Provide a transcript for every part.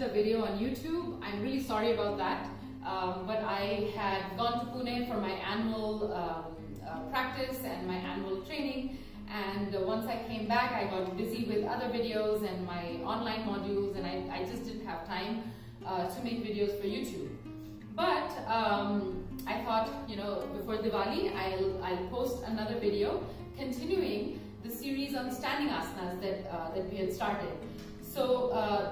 posted a video on YouTube. I'm really sorry about that, but I had gone to Pune for my annual practice and my annual training, and once I came back I got busy with other videos and my online modules, and I just didn't have time to make videos for YouTube. But I thought, you know, before Diwali I'll post another video continuing the series on standing asanas that we had started. So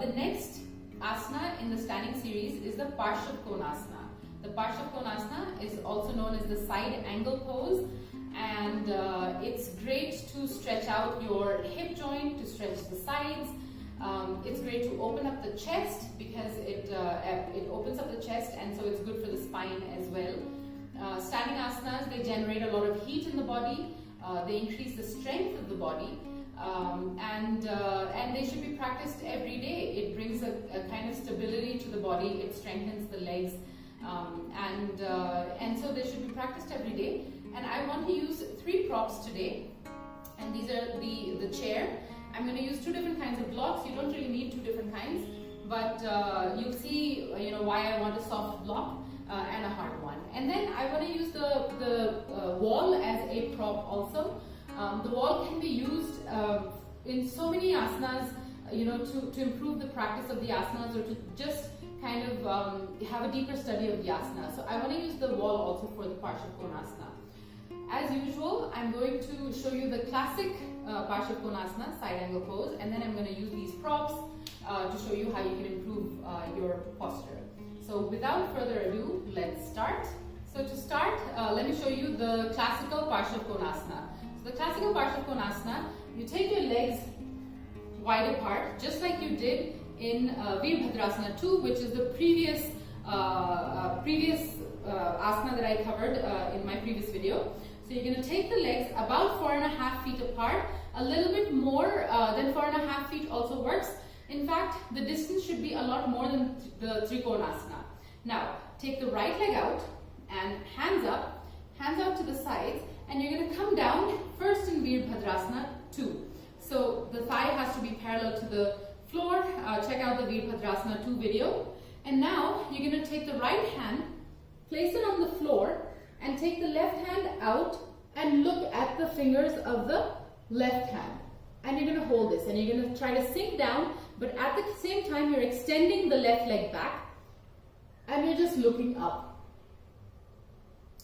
the next asana in the standing series is the Parsvakonasana. The Parsvakonasana is also known as the side angle pose, and it's great to stretch out your hip joint, to stretch the sides. It's great to open up the chest because it opens up the chest, and so it's good for the spine as well. Standing asanas, they generate a lot of heat in the body. They increase the strength of the body, and they should be practiced every day. It brings a kind of stability to the body. It strengthens the legs, and so they should be practiced every day. And I want to use 3 props today, and these are the chair. I'm going to use 2 different kinds of blocks. You don't really need 2 different kinds, but you'll see, you know, why I want a soft block and a hard one. And then I want to use the wall as a prop also. The wall can be used in so many asanas, you know, to improve the practice of the asanas, or to just kind of have a deeper study of the asana. So I want to use the wall also for the Parsvakonasana. As usual, I'm going to show you the classic Parsvakonasana side angle pose, and then I'm going to use these props to show you how you can improve your posture. So without further ado, let's start. So to start, let me show you the classical Parsvakonasana. So the classical Parsvakonasana, you take your legs wide apart, just like you did in Virabhadrasana 2, which is the previous asana that I covered in my previous video. So you're going to take the legs about 4.5 feet apart. A little bit more than 4.5 feet also works. In fact, the distance should be a lot more than the Trikonasana. Now, take the right leg out and hands out to the sides, and you're going to come down first in Virabhadrasana 2. So the thigh has to be parallel to the floor. Check out the Virabhadrasana 2 video. And now you're going to take the right hand, place it on the floor, and take the left hand out and look at the fingers of the left hand. And you're going to hold this, and you're going to try to sink down, but at the same time you're extending the left leg back, and you're just looking up.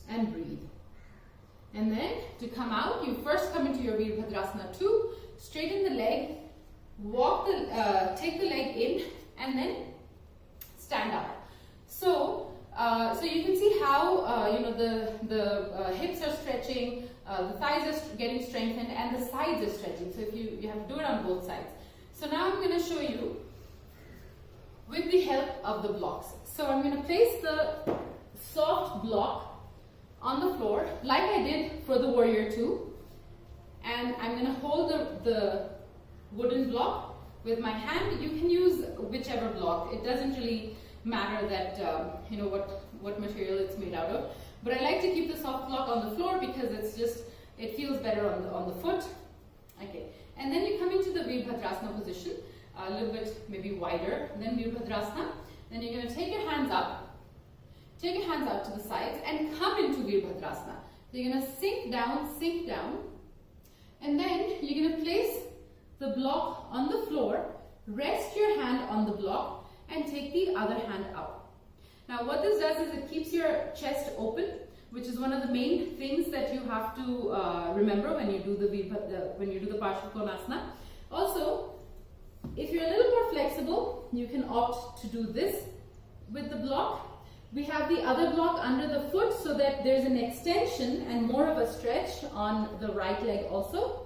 And breathe. And then to come out, you first come into your Virabhadrasana 2, straighten the leg, walk take the leg in, and then stand up. So you can see how you know, the hips are stretching, the thighs are getting strengthened, and the sides are stretching. So if you have to do it on both sides. So now I'm going to show you with the help of the blocks. So I'm going to place the soft block on the floor like I did for the Warrior 2, and I'm going to hold the wooden block with my hand. You can use whichever block. It doesn't really matter that you know what material it's made out of, but I like to keep the soft block on the floor because it feels better on the foot. Okay, and then you come into the Virabhadrasana position, a little bit maybe wider than Virabhadrasana. Then you're going to take your hands up, take your hands out to the sides, and come into Virabhadrasana. So you're going to sink down, and then you're going to place the block on the floor, rest your hand on the block, and take the other hand out. Now what this does is it keeps your chest open, which is one of the main things that you have to remember when you do the Parsvakonasana. Also, if you're a little more flexible, you can opt to do this with the block. We have the other block under the foot so that there's an extension and more of a stretch on the right leg also.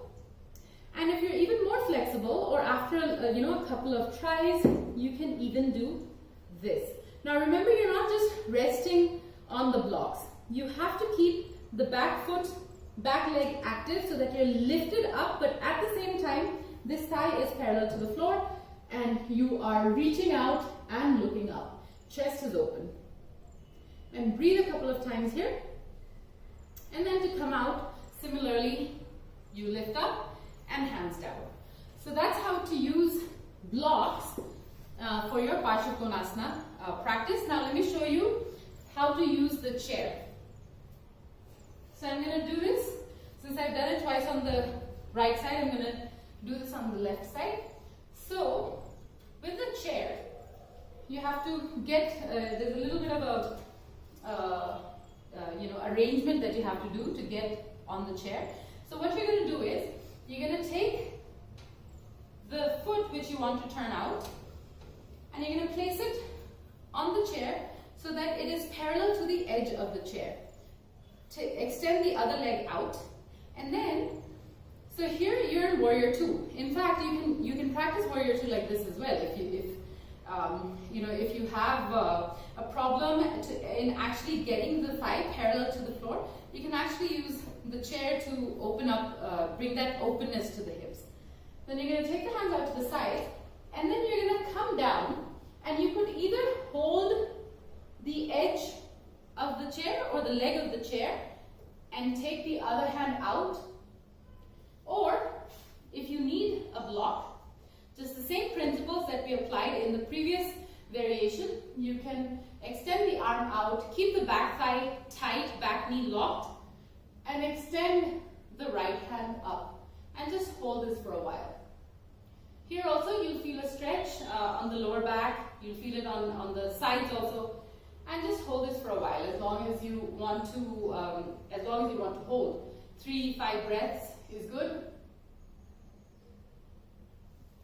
And if you're even more flexible, or after a couple of tries, you can even do this. Now remember, you're not just resting on the blocks. You have to keep the back leg active so that you're lifted up, but at the same time, this thigh is parallel to the floor, and you are reaching out and looking up. Chest is open. And breathe a couple of times here. And then to come out, similarly, you lift up and hands down. So that's how to use blocks for your Parsvakonasana practice. Now let me show you how to use the chair. So I'm going to do this. Since I've done it twice on the right side, I'm going to do this on the left side. So with the chair, you have to get, there's a little bit of a arrangement that you have to do to get on the chair. So what you're going to do is, you're going to take the foot which you want to turn out, and you're going to place it on the chair so that it is parallel to the edge of the chair. To extend the other leg out, and then, so here you're in Warrior 2. In fact, you can practice Warrior 2 like this as well. If you have a problem in actually getting the thigh parallel to the floor, you can actually use the chair to open up, bring that openness to the hips. Then you're going to take the hands out to the side, and then you're going to come down, and you could either hold the edge of the chair or the leg of the chair and take the other hand out, or if you need a block, just the same principles that we applied in the previous variation, you can extend the arm out, keep the back thigh tight, back knee locked, and extend the right hand up, and just hold this for a while. Here also you'll feel a stretch on the lower back, you'll feel it on the sides also, and just hold this for a while, as long as you want to hold. 3-5 breaths is good.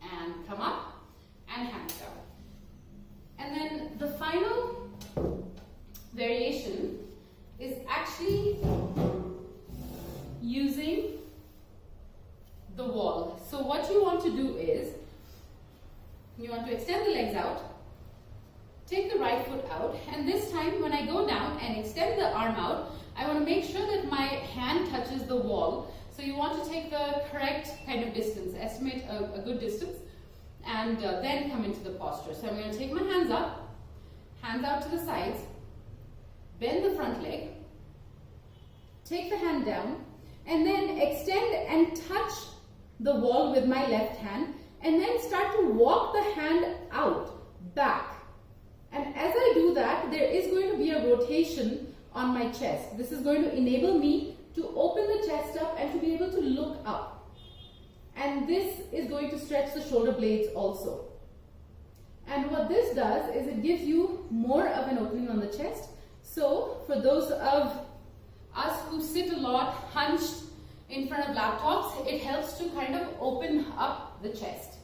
And come up and hands down. And then the final variation is actually using the wall. So what you want to do is, you want to extend the legs out, take the right foot out, and this time when I go down and extend the arm out, I want to make sure that my hand touches the wall. So you want to take the correct kind of distance, estimate a good distance, and then come into the posture. So I'm going to take my hands up, hands out to the sides, bend the front leg, take the hand down, and then extend and touch the wall with my left hand, and then start to walk the hand out, back. And as I do that, there is going to be a rotation on my chest. This is going to enable me to open the chest up and to be able to look up. And this is going to stretch the shoulder blades also. And what this does is it gives you more of an opening on the chest. So for those of us who sit a lot hunched in front of laptops, it helps to kind of open up the chest.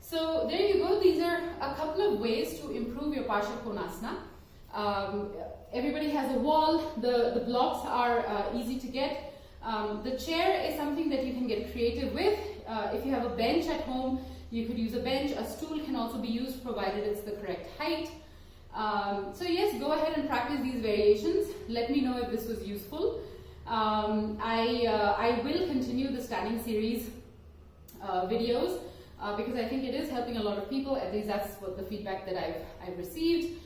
So there you go. These are a couple of ways to improve your Parsvakonasana. Everybody has a wall. The blocks are easy to get. The chair is something that you can get creative with. If you have a bench at home, you could use a bench. A stool can also be used, provided it's the correct height. So yes, go ahead and practice these variations. Let me know if this was useful. I will continue the standing series videos because I think it is helping a lot of people. At least that's what the feedback that I've received.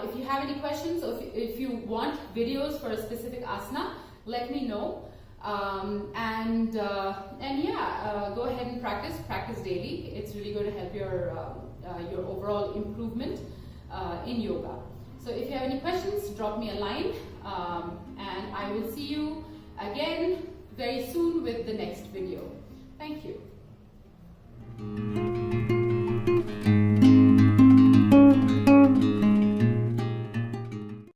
If you have any questions, or if you want videos for a specific asana, let me know. And yeah, go ahead and practice daily. It's really going to help your overall improvement in yoga. So if you have any questions, drop me a line, and I will see you again very soon with the next video. Thank you.